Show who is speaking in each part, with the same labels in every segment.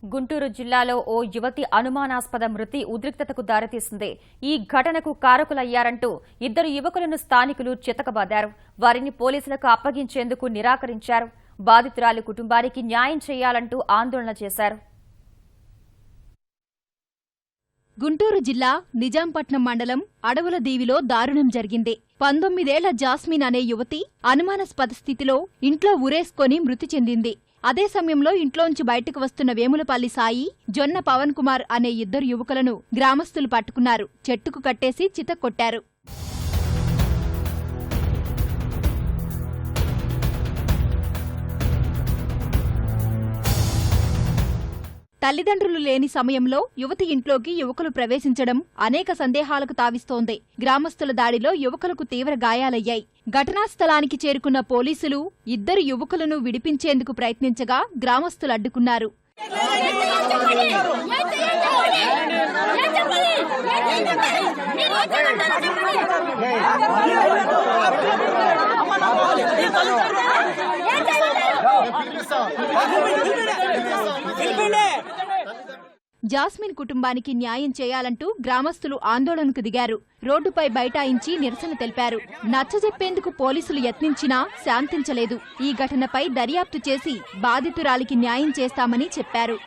Speaker 1: గుంటూరు జిల్లాలో ఓ యువతి అనుమానాస్పద మృతి ఉద్రిక్తతకు దారితీసింది. ఈ ఘటనకు కారకులయ్యారంటూ ఇద్దరు యువకులను స్థానికులు చితకబాదారు. వారిని పోలీసులకు అప్పగించేందుకు నిరాకరించారు. బాధితురాలి కుటుంబానికి న్యాయం చేయాలంటూ ఆందోళన చేశారు.
Speaker 2: గుంటూరు జిల్లా నిజాంపట్నం మండలం అడవుల దీవిలో దారుణం జరిగింది. 19 ఏళ్ల జాస్మిన్ అనే యువతి అనుమానాస్పద స్థితిలో ఇంట్లో ఉరేసుకొని మృతి చెందింది. అదే సమయంలో ఇంట్లోంచి బయటకు వస్తున్న వేములపల్లి సాయి, జొన్న పవన్ కుమార్ అనే ఇద్దరు యువకులను గ్రామస్తులు పట్టుకున్నారు. చెట్టుకు కట్టేసి చితక్కొట్టారు. తల్లిదండ్రులు లేని సమయంలో యువతి ఇంట్లోకి యువకులు ప్రవేశించడం అనేక సందేహాలకు తావిస్తోంది. గ్రామస్తుల దాడిలో యువకులకు తీవ్ర గాయాలయ్యాయి. ఘటనా స్థలానికి చేరుకున్న పోలీసులు ఇద్దరు యువకులను విడిపించేందుకు ప్రయత్నించగా గ్రామస్తులు అడ్డుకున్నారు. జాస్మిన్ కుటుంబానికి న్యాయం చేయాలంటూ గ్రామస్తులు ఆందోళనకు దిగారు. రోడ్డుపై బైఠాయించి నిరసన తెలిపారు. నచ్చజెప్పేందుకు పోలీసులు యత్నించినా శాంతించలేదు. ఈ ఘటనపై దర్యాప్తు చేసి బాధితురాలికి న్యాయం చేస్తామని చెప్పారు.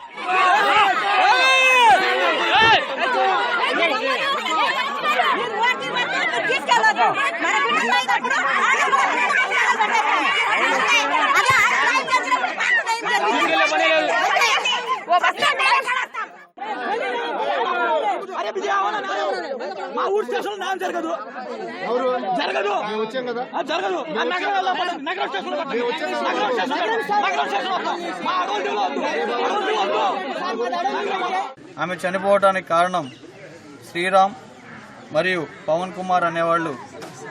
Speaker 3: ఆమె చనిపోవడానికి కారణం శ్రీరామ్ మరియు పవన్ కుమార్ అనేవాళ్ళు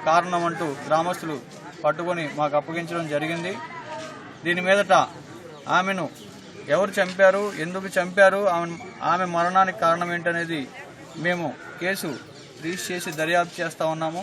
Speaker 3: కారణం అంటూ గ్రామస్తులు పట్టుకొని మాకు అప్పగించడం జరిగింది. దీని మీదట ఆమెను ఎవరు చంపారు, ఎందుకు చంపారు, ఆమె మరణానికి కారణం ఏంటనేది మేము కేసు రిజిస్టర్ చేసి దర్యాప్తు చేస్తా ఉన్నాము.